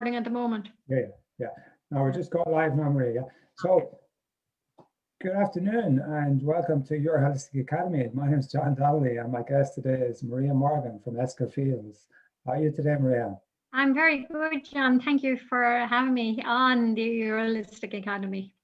at the moment. Yeah. Now we're just going live now, Maria. So, good afternoon and welcome to Your Holistic Academy. My name is John Donnelly and my guest today is Maria Morgan from Esker Fields. How are you today, Maria? I'm very good, John. Thank you for having me on the Your Holistic Academy.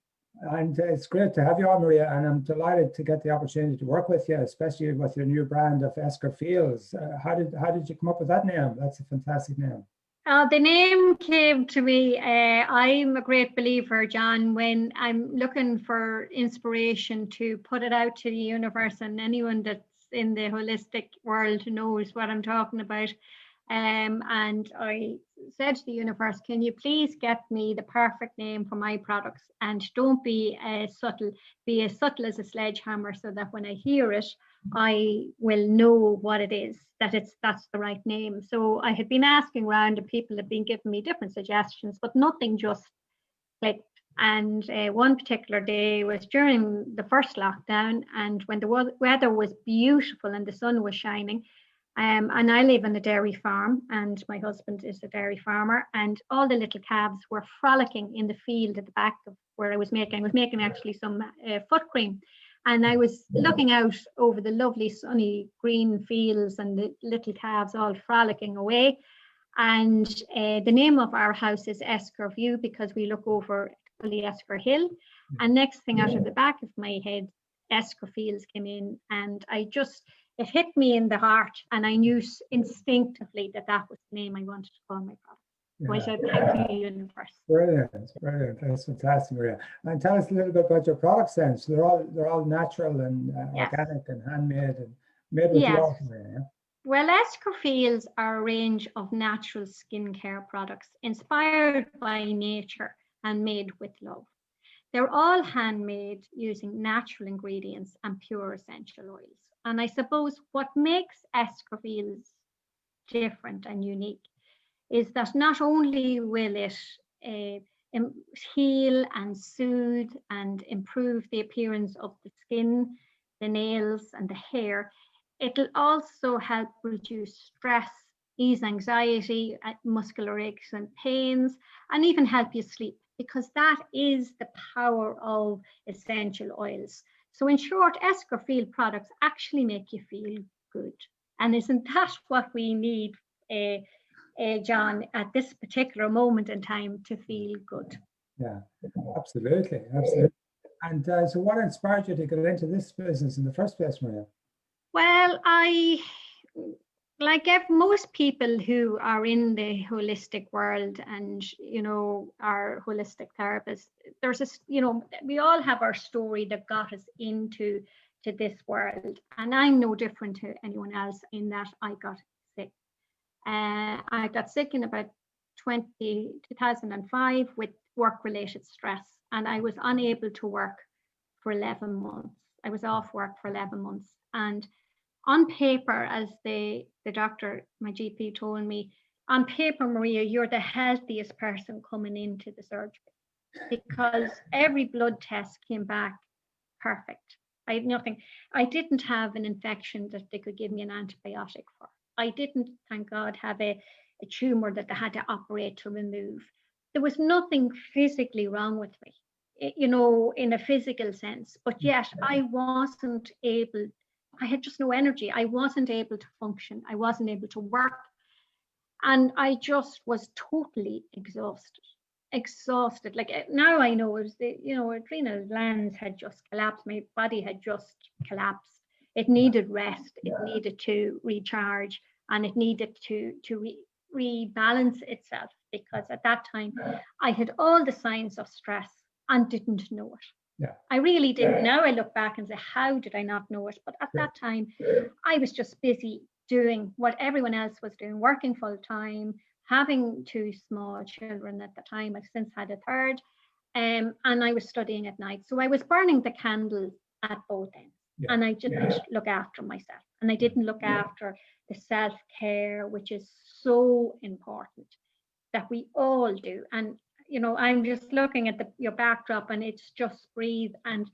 And it's great to have you on, Maria, and I'm delighted to get the opportunity to work with you, especially with your new brand of Esker Fields. How did you come up with that name? That's a fantastic name. The name came to me. I'm a great believer, John, when I'm looking for inspiration to put it out to the universe, and anyone that's in the holistic world knows what I'm talking about. And I said to the universe, can you please get me the perfect name for my products, and don't be subtle, be as subtle as a sledgehammer, so that when I hear it, I will know what it is, that's the right name. So I had been asking around, and people had been giving me different suggestions, but nothing just clicked. And one particular day was during the first lockdown, and when the weather was beautiful and the sun was shining. And I live on a dairy farm, and my husband is a dairy farmer, and all the little calves were frolicking in the field at the back of where I was making actually some foot cream. And I was looking out over the lovely sunny green fields and the little calves all frolicking away. And the name of our house is Esker View because we look over the Esker Hill. And next thing, out of the back of my head, Esker Fields came in, and it hit me in the heart, and I knew instinctively that was the name I wanted to call my product. So I said, thank you, universe. Brilliant. That's fantastic, Maria. And tell us a little bit about your products then. So they're all natural and organic and handmade and made with love, Maria. Yeah? Well, Esker Fields are a range of natural skincare products inspired by nature and made with love. They're all handmade using natural ingredients and pure essential oils. And I suppose what makes Esker Fields different and unique is that not only will it heal and soothe and improve the appearance of the skin, the nails and the hair, it'll also help reduce stress, ease anxiety, muscular aches and pains, and even help you sleep, because that is the power of essential oils. So in short, Esker Field products actually make you feel good. And isn't that what we need, John, at this particular moment in time, to feel good? Yeah, absolutely. And so what inspired you to get into this business in the first place, Maria? Well, like most people who are in the holistic world and, are holistic therapists, there's we all have our story that got us into this world. And I'm no different to anyone else in that I got sick. I got sick in about 2005 with work-related stress, and I was unable to work for 11 months. I was off work for 11 months. And on paper, as the doctor, my GP, told me, on paper, Maria, you're the healthiest person coming into the surgery, because every blood test came back perfect. I had nothing. I didn't have an infection that they could give me an antibiotic for. I didn't, thank God, have a tumor that they had to operate to remove. There was nothing physically wrong with me, in a physical sense, but yet I wasn't able. I had just no energy. I wasn't able to function. I wasn't able to work. And I just was totally exhausted. Like now I know it was adrenal glands had just collapsed. My body had just collapsed. It needed rest. It needed to recharge, and it needed to rebalance itself, because at that time I had all the signs of stress and didn't know it. Yeah. I really didn't. Now I look back and say, how did I not know it? But at that time, I was just busy doing what everyone else was doing, working full time, having 2 small children at the time. I've since had a third, and I was studying at night. So I was burning the candle at both ends, and I didn't look after myself, and I didn't look after the self-care, which is so important that we all do. And I'm just looking at your backdrop, and it's just breathe. And,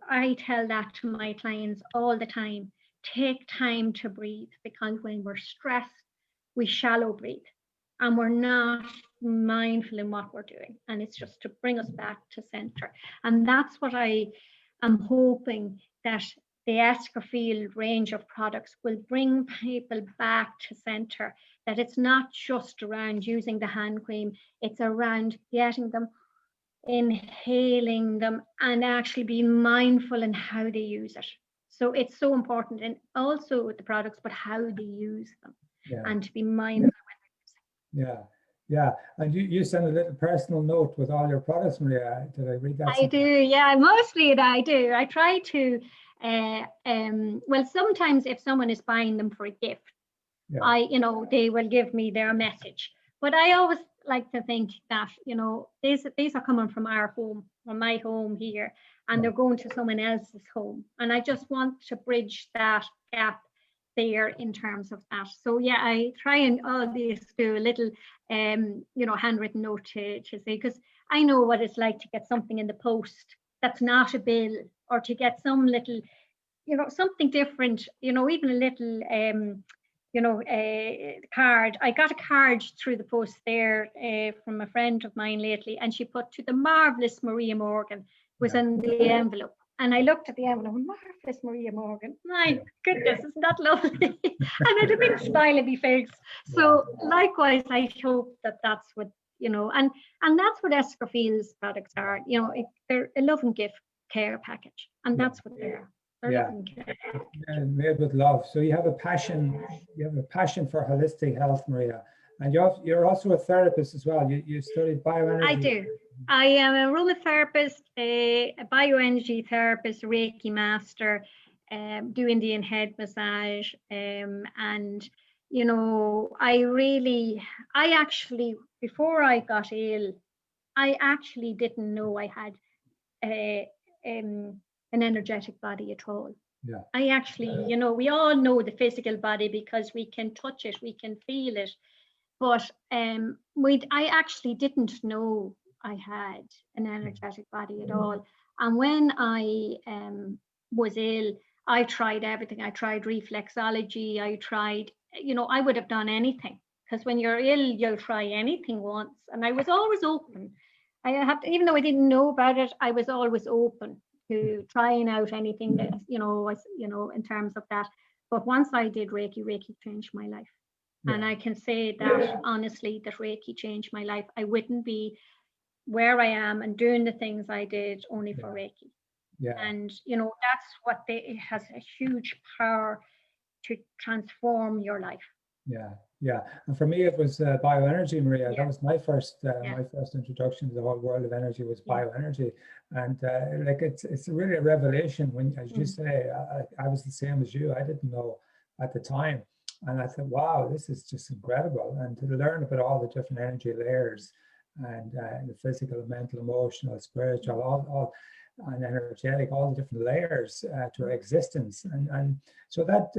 I tell that to my clients all the time, take time to breathe, because when we're stressed, we shallow breathe. and we're not mindful in what we're doing. And it's just to bring us back to center. And that's what I am hoping, that the Eskerfield range of products will bring people back to center, that it's not just around using the hand cream, it's around getting them, inhaling them, and actually being mindful in how they use it. So it's so important, and also with the products, but how they use them, and to be mindful. Yeah, yeah. And you send a little personal note with all your products, Maria. Did I read that? I do, yeah, mostly I do. I try to, well, sometimes if someone is buying them for a gift, they will give me their message. But I always like to think that, these are coming from our home, from my home here, and they're going to someone else's home. And I just want to bridge that gap there in terms of that. So yeah, I try and always do a little, handwritten note to say, because I know what it's like to get something in the post that's not a bill, or to get some little, something different, even a little, card. I got a card through the post there from a friend of mine lately, and she put, "To the marvelous Maria Morgan," was in the envelope. And I looked at the envelope, "Marvelous Maria Morgan." My goodness, isn't that lovely? And I had a big smile on my face. So likewise, I hope that that's what, and that's what Eskerfield's products are. They're a love and gift care package, and that's what they are. And made with love. So you have a passion. You have a passion for holistic health, Maria, and you're also a therapist as well. You studied bioenergy. I do. I am a aromatherapist, a bioenergy therapist, Reiki master, do Indian head massage, and I actually, before I got ill, I actually didn't know I had an energetic body at all. Yeah. I actually, we all know the physical body because we can touch it, we can feel it, but I actually didn't know I had an energetic body at all. And when I was ill, I tried everything. I tried reflexology. I tried, I would have done anything, because when you're ill, you'll try anything once. And I was always open. Even though I didn't know about it, I was always open to trying out anything that, was, in terms of that. But once I did Reiki, Reiki changed my life. Yeah. And I can say that honestly, that Reiki changed my life. I wouldn't be where I am and doing the things I did only for Reiki. Yeah. And, that's what it has a huge power to transform your life. Yeah. Yeah. And for me, it was bioenergy, Maria. That was my first introduction to the whole world of energy was bioenergy. And it's really a revelation when, as you say, I was the same as you. I didn't know at the time. And I thought, wow, this is just incredible. And to learn about all the different energy layers and the physical, mental, emotional, spiritual, all and energetic, all the different layers to our existence. And so that,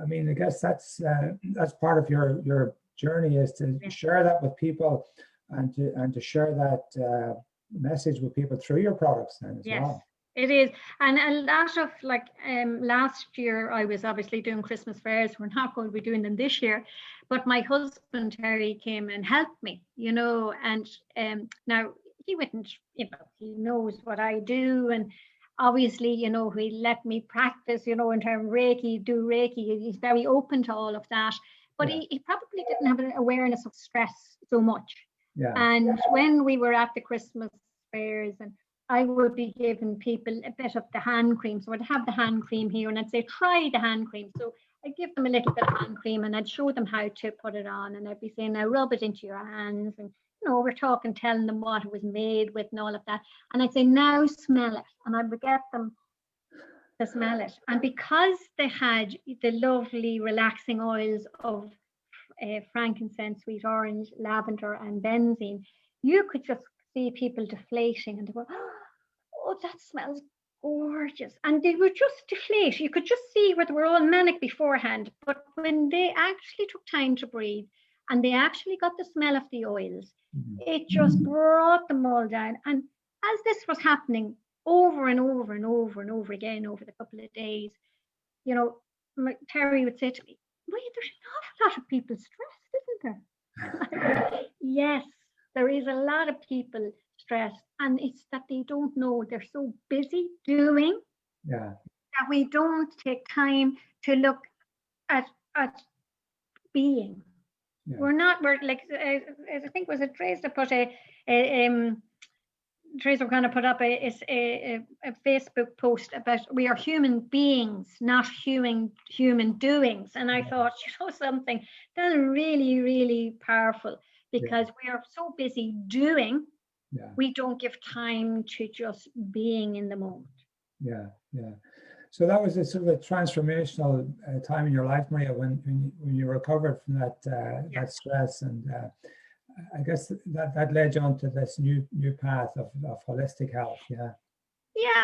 I guess that's part of your journey, is to share that with people and to share that message with people through your products then as well. It is. And a lot of last year, I was obviously doing Christmas fairs. We're not going to be doing them this year, but my husband, Terry, came and helped me, and now he wouldn't, he knows what I do. And obviously, he let me practice, in terms of Reiki, do Reiki. He's very open to all of that, but he probably didn't have an awareness of stress so much. Yeah. And when we were at the Christmas fairs, and I would be giving people a bit of the hand cream. So I'd have the hand cream here and I'd say, try the hand cream. So I'd give them a little bit of hand cream and I'd show them how to put it on. And I'd be saying, now rub it into your hands. And, we're telling them what it was made with and all of that. And I'd say, now smell it. And I would get them to smell it. And because they had the lovely relaxing oils of frankincense, sweet orange, lavender and benzene, you could just see people deflating and they go, oh, that smells gorgeous. And they would just deflate. You could just see where they were all manic beforehand. But when they actually took time to breathe and they actually got the smell of the oils, it just brought them all down. And as this was happening over and over and over and over again over the couple of days, Terry would say to me, well, there's an awful lot of people stressed, isn't there? Yes, there is a lot of people stressed, and it's that they don't know. They're so busy doing Yeah, that we don't take time to look at being. yeah, We're like, I think was it Trace that put a Teresa kind of put up a Facebook post about we are human beings, not human doings. And I thought, something that's really, really powerful, yeah, because we are so busy doing, yeah, we don't give time to just being in the moment. yeah, yeah. So that was a sort of a transformational time in your life, Maria, when you recovered from that stress, and I guess that led you on to this new path of holistic health. Yeah.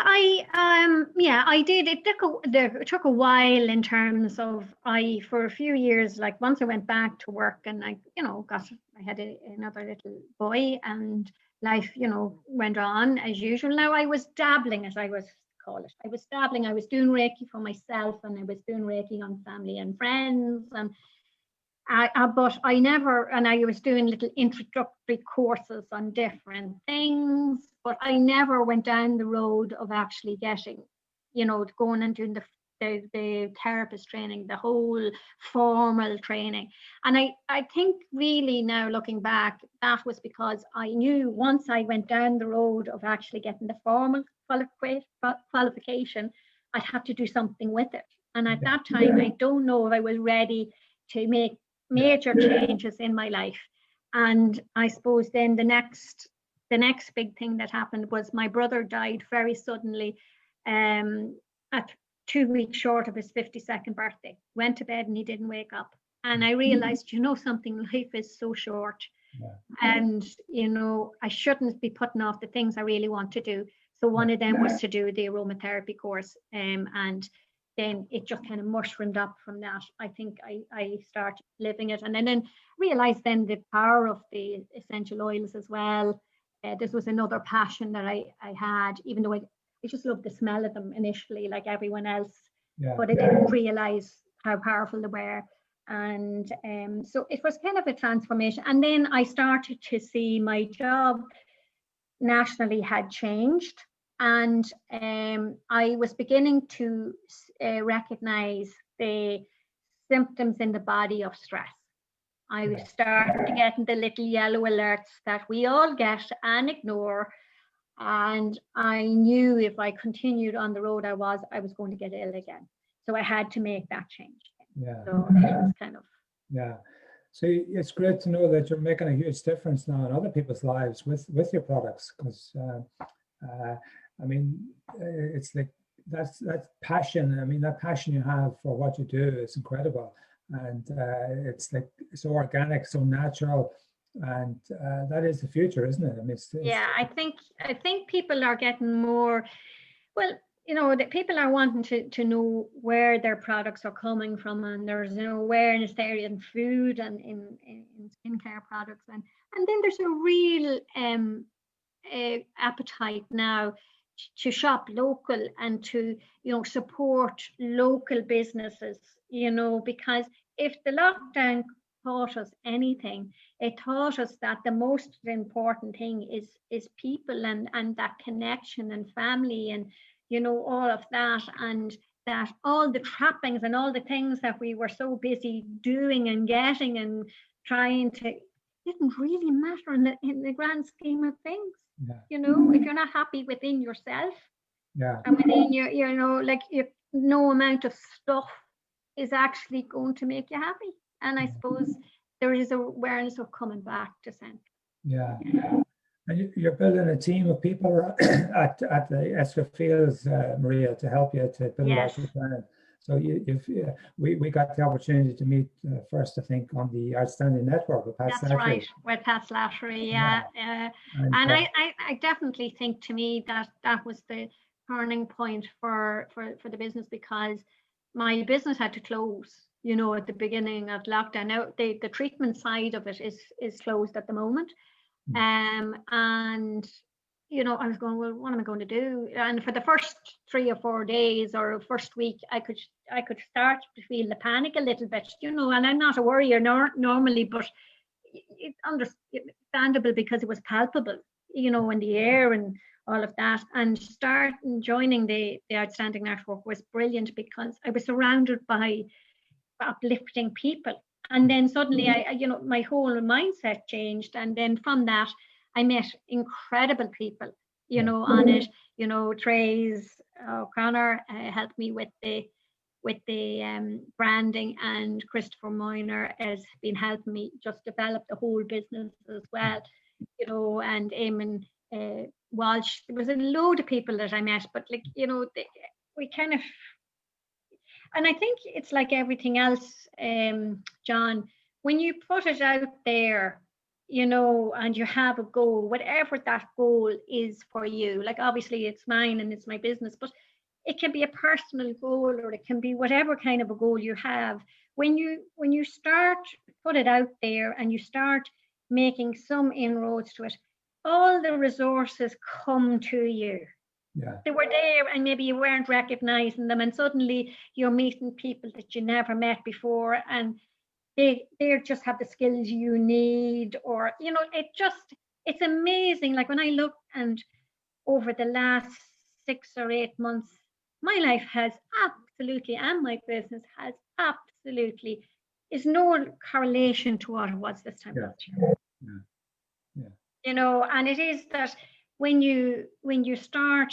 I did. It took a while in terms of for a few years, like once I went back to work and I had another little boy, and life, went on as usual. Now I was dabbling, as I was call it. I was dabbling. I was doing Reiki for myself, and I was doing Reiki on family and friends, and but I never, and I was doing little introductory courses on different things, but I never went down the road of actually getting, going and doing the therapist training, the whole formal training. And I think really now looking back, that was because I knew once I went down the road of actually getting the formal qualification, I'd have to do something with it. And at that time, I don't know if I was ready to make major changes in my life. And I suppose then the next big thing that happened was my brother died very suddenly at 2 weeks short of his 52nd birthday. Went to bed and he didn't wake up. And I realized, something, life is so short. And, I shouldn't be putting off the things I really want to do. So one of them was to do the aromatherapy course. And then it just kind of mushroomed up from that. I think I started living it, and then realized then the power of the essential oils as well. This was another passion that I had, even though I just loved the smell of them initially, like everyone else, but I didn't realize how powerful they were. And so it was kind of a transformation. And then I started to see my job nationally had changed. And I was beginning to recognize the symptoms in the body of stress. I was starting to get the little yellow alerts that we all get and ignore. And I knew if I continued on the road I was going to get ill again. So I had to make that change. Yeah. So it was kind of. Yeah. So it's great to know that you're making a huge difference now in other people's lives with your products, because I mean, it's like that's passion. I mean, that passion you have for what you do is incredible, and it's like so organic, so natural, and that is the future, isn't it? I mean, yeah, I think people are getting more. Well, that people are wanting to know where their products are coming from, and there's an awareness there in food and in skincare products, and then there's a real appetite now to shop local and to support local businesses, because if the lockdown taught us anything, it taught us that the most important thing is people and that connection and family and all of that, and that all the trappings and all the things that we were so busy doing and getting and trying to didn't really matter in the grand scheme of things. If you're not happy within yourself, and within your, like no amount of stuff is actually going to make you happy. And I suppose there is awareness of coming back to center. Yeah. And you're building a team of people at the Esker Fields, Maria, to help you to build out your plan. So we got the opportunity to meet first, I think, on the Outstanding Network with Pat Slattery. That's right, with Pat Slattery, and I definitely think, to me, that was the turning point for the business, because my business had to close, at the beginning of lockdown. Now the treatment side of it is closed at the moment. And I was going, well, what am I going to do? And for the first 3 or 4 days or first week, I could start to feel the panic a little bit, and I'm not a worrier normally, but it's understandable because it was palpable, you know, in the air and all of that. And joining the Outstanding Network was brilliant because I was surrounded by uplifting people. And then suddenly, you know, my whole mindset changed. And then from that, I met incredible people, you know, on it. You know, Trace O'Connor helped me with the branding, and Christopher Moyner has been helping me just develop the whole business as well. You know, and Eamon Walsh. There was a load of people that I met, but like, you know, we kind of. And I think it's like everything else, John, when you put it out there, you know, and you have a goal, whatever that goal is for you, like obviously it's mine and it's my business, but it can be a personal goal, or it can be whatever kind of a goal you have. When you start, put it out there and you start making some inroads to it, all the resources come to you. Yeah. They were there and maybe you weren't recognizing them, and suddenly you're meeting people that you never met before, and they just have the skills you need, or you know, it's amazing. Like when I look, and over the last 6 or 8 months, my life has absolutely, and my business has absolutely, is no correlation to what it was this time last year. Yeah. You know, and it is that when you start,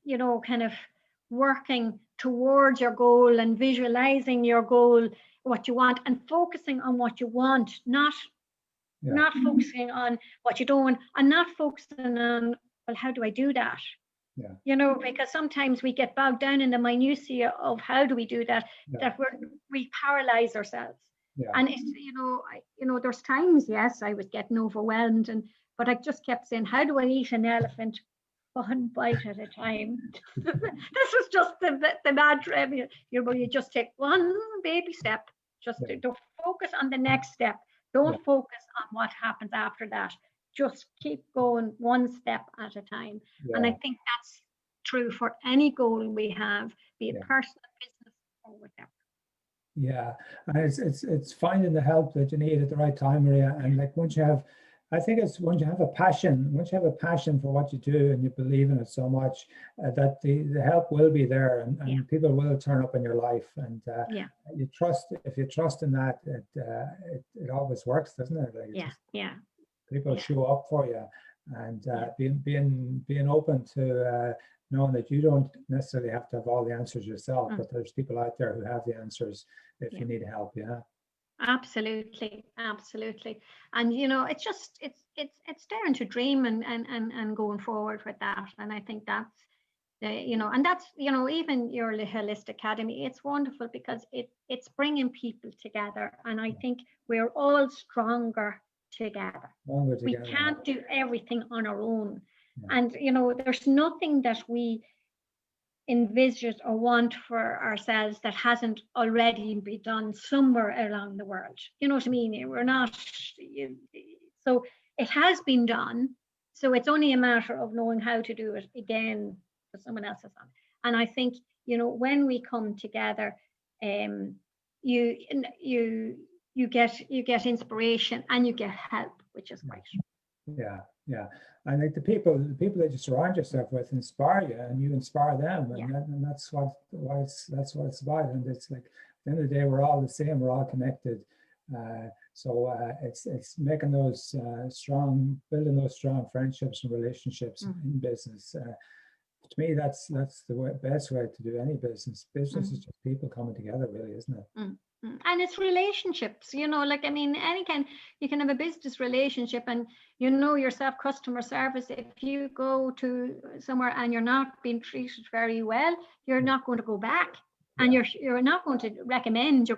you know, kind of working towards your goal and visualizing your goal, what you want, and focusing on what you want, not focusing on what you don't want, and not focusing on, well, how do I do that? Yeah. You know, because sometimes we get bogged down in the minutiae of how do we do that, that we paralyze ourselves. Yeah. And it's, you know, there's times, yes, I was getting overwhelmed, but I just kept saying, how do I eat an elephant one bite at a time? This was just the mantra. You know, you just take one baby step, just don't focus on the next step. Don't focus on what happens after that. Just keep going one step at a time. Yeah. And I think that's true for any goal we have, be it personal, business, or whatever. Yeah, and it's finding the help that you need at the right time, Maria. And like once you have, I think it's once you have a passion for what you do and you believe in it so much, that the help will be there, and people will turn up in your life. And if you trust in that, it always works, doesn't it? Like people show up for you, and being open to knowing that you don't necessarily have to have all the answers yourself, but there's people out there who have the answers if you need help. Absolutely. And you know, it's daring to dream and going forward with that. And I think that's you know, and that's, you know, even your Holistic Academy, it's wonderful because it's bringing people together, and I think we're all stronger together. We can't do everything on our own. And you know, there's nothing that we envisage or want for ourselves that hasn't already been done somewhere around the world. You know what I mean? We're not, so it has been done. So it's only a matter of knowing how to do it again for someone else's on. And I think, you know, when we come together, you get inspiration and you get help, which is great. Yeah. And like the people that you surround yourself with inspire you, and you inspire them, and that's what it's about. And it's like at the end of the day, we're all the same, we're all connected. So it's making those building those strong friendships and relationships in business. To me, that's the best way to do any business. Business is just people coming together, really, isn't it? And it's relationships, you know, like, I mean, you can have a business relationship, and you know yourself, customer service, if you go to somewhere and you're not being treated very well, you're not going to go back, and you're not going to recommend.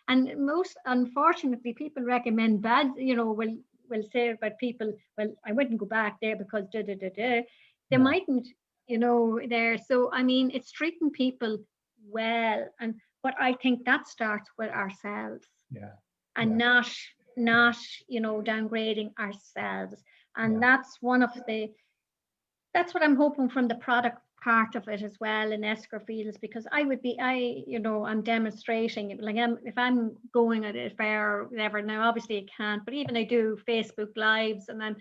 And most unfortunately, people recommend bad, you know, will say about people, well, I wouldn't go back there because they mightn't, you know, there. So I mean, it's treating people well, but I think that starts with ourselves, and not you know, downgrading ourselves. And that's what I'm hoping from the product part of it as well in Escrow-Fields, because I'm demonstrating, like if I'm going at a fair or whatever, now obviously I can't, but even I do Facebook Lives, and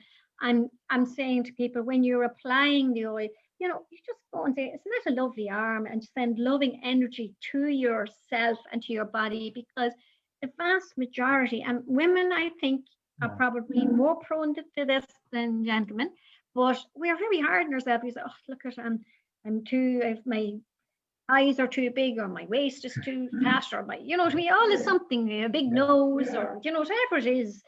I'm saying to people, when you're applying the oil, you just go and say, isn't that a lovely arm, and send loving energy to yourself and to your body, because the vast majority, and women, I think, are probably more prone to this than gentlemen, but we're very hard on ourselves. We say, oh, look at, my eyes are too big, or my waist is too fat, or we all is something, a big nose, or whatever it is.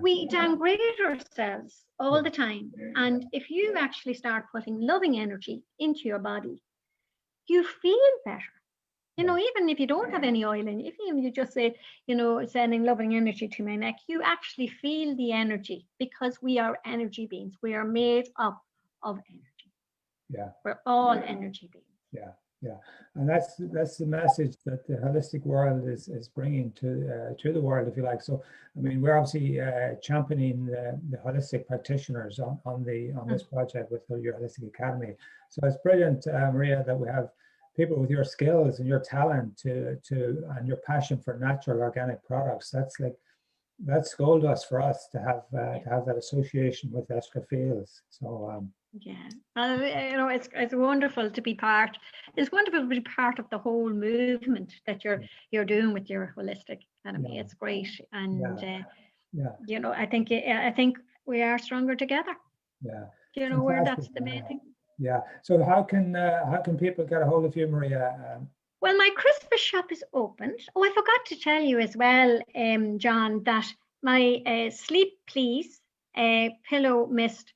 We downgrade ourselves all the time. And if you actually start putting loving energy into your body, you feel better. Even if you don't have any oil in, if you just say, sending loving energy to my neck, you actually feel the energy, because we are energy beings. We are made up of energy. Yeah. We're all energy beings. Yeah. Yeah, and that's the message that the holistic world is bringing to the world, if you like. So, I mean, we're obviously championing the holistic practitioners on this project with your Holistic Academy. So it's brilliant, Maria, that we have people with your skills and your talent and your passion for natural organic products. That's gold dust for us to have that association with Escrow-Fields. So. Yeah, well, it's wonderful to be part. It's wonderful to be part of the whole movement that you're doing with your Holistic Academy. Yeah. It's great, and I think we are stronger together. Yeah, where that's the main thing. Yeah. So how can people get a hold of you, Maria? Well, my Christmas shop is opened. Oh, I forgot to tell you as well, John, that my Sleep Please pillow mist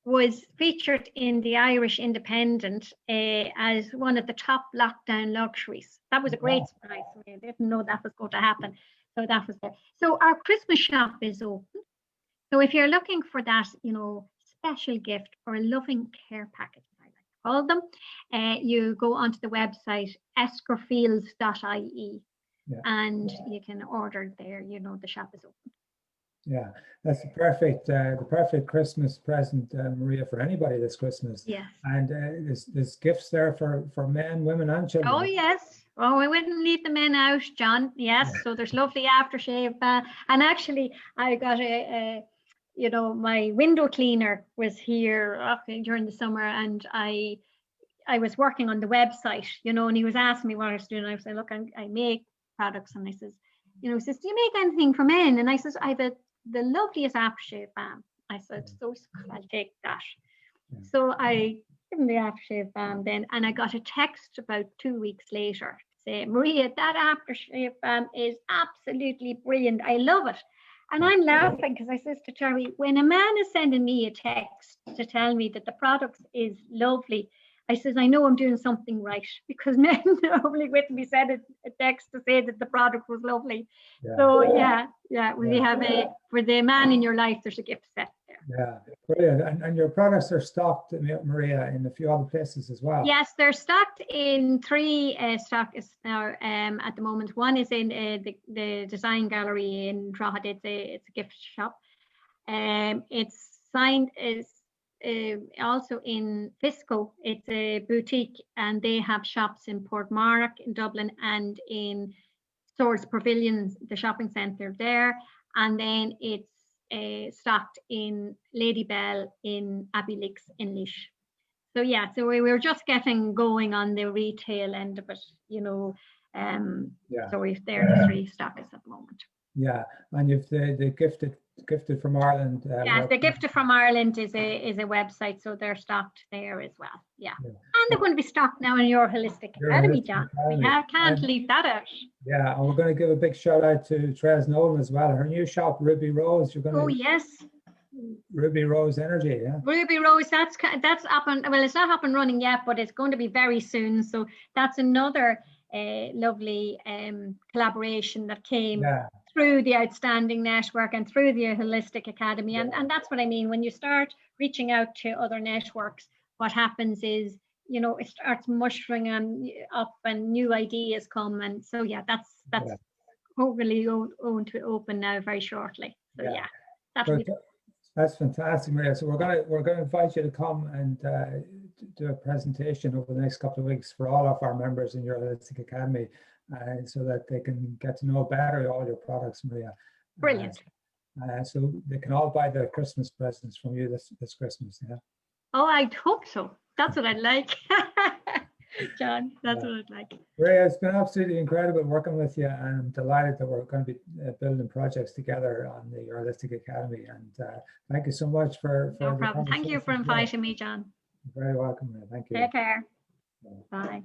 was featured in the Irish Independent as one of the top lockdown luxuries. That was a great surprise for me. I didn't know that was going to happen. So that was there. So our Christmas shop is open. So if you're looking for that, special gift or a loving care package, I like to call them, you go onto the website escrowfields.ie and you can order there. The shop is open. Yeah, that's the perfect Christmas present, Maria, for anybody this Christmas. Yes. And there's gifts there for men, women, and children. Oh yes. Oh, we wouldn't leave the men out, John. Yes. So there's lovely aftershave, and actually, I got my window cleaner was here during the summer, and I was working on the website, and he was asking me what I was doing. I said, look, I make products, and I says, he says, do you make anything for men? And I says, I have the loveliest aftershave balm. I said, so I'll take that. Yeah. So I give him the aftershave balm then, and I got a text about 2 weeks later saying, Maria, that aftershave balm is absolutely brilliant. I love it. And I'm laughing because I says to Terry, when a man is sending me a text to tell me that the product is lovely, I says, I know I'm doing something right, because men normally wouldn't be sent a text to say that the product was lovely. Yeah. So we have for the man in your life, there's a gift set there. Yeah, brilliant. And your products are stocked, Maria, in a few other places as well. Yes, they're stocked in 3 stocks now at the moment. One is in the Design Gallery in Drogheda. It's a gift shop. It's signed is also in Fisco. It's a boutique, and they have shops in Portmarnock, in Dublin, and in Swords Pavilion, the shopping centre there. And then it's stocked in Lady Bell in Abbeyleix in Laois. So yeah, so we were just getting going on the retail end of it, So we've there the 3 stocks at the moment. Yeah, and you've the Gifted from Ireland. The Gifted from Ireland is a website, so they're stocked there as well. Yeah. And they're going to be stocked now in your Holistic Academy, John. We can't leave that out. Yeah, and we're going to give a big shout out to Trez Nolan as well. Her new shop, Ruby Rose. You're going to. Oh yes. Ruby Rose Energy, yeah. Ruby Rose, that's up and well, it's not up and running yet, but it's going to be very soon. So that's another lovely collaboration that came through the Outstanding Network and through the Holistic Academy. And that's what I mean. When you start reaching out to other networks, what happens is, it starts mushrooming up and new ideas come. And so, that's hopefully going to open now very shortly. So that's fantastic, Maria. So we're gonna invite you to come and do a presentation over the next couple of weeks for all of our members in your Holistic Academy, so that they can get to know better all your products, Maria. Brilliant. So they can all buy their Christmas presents from you this Christmas. Yeah. Oh, I'd hope so. That's what I'd like. John, that's what I'd like. Maria, it's been absolutely incredible working with you, and I'm delighted that we're going to be building projects together on the Holistic Academy. And thank you so much for No the problem. Thank you for conversation today. inviting me, John. You're very welcome, Maria. Thank you. Take care. Bye.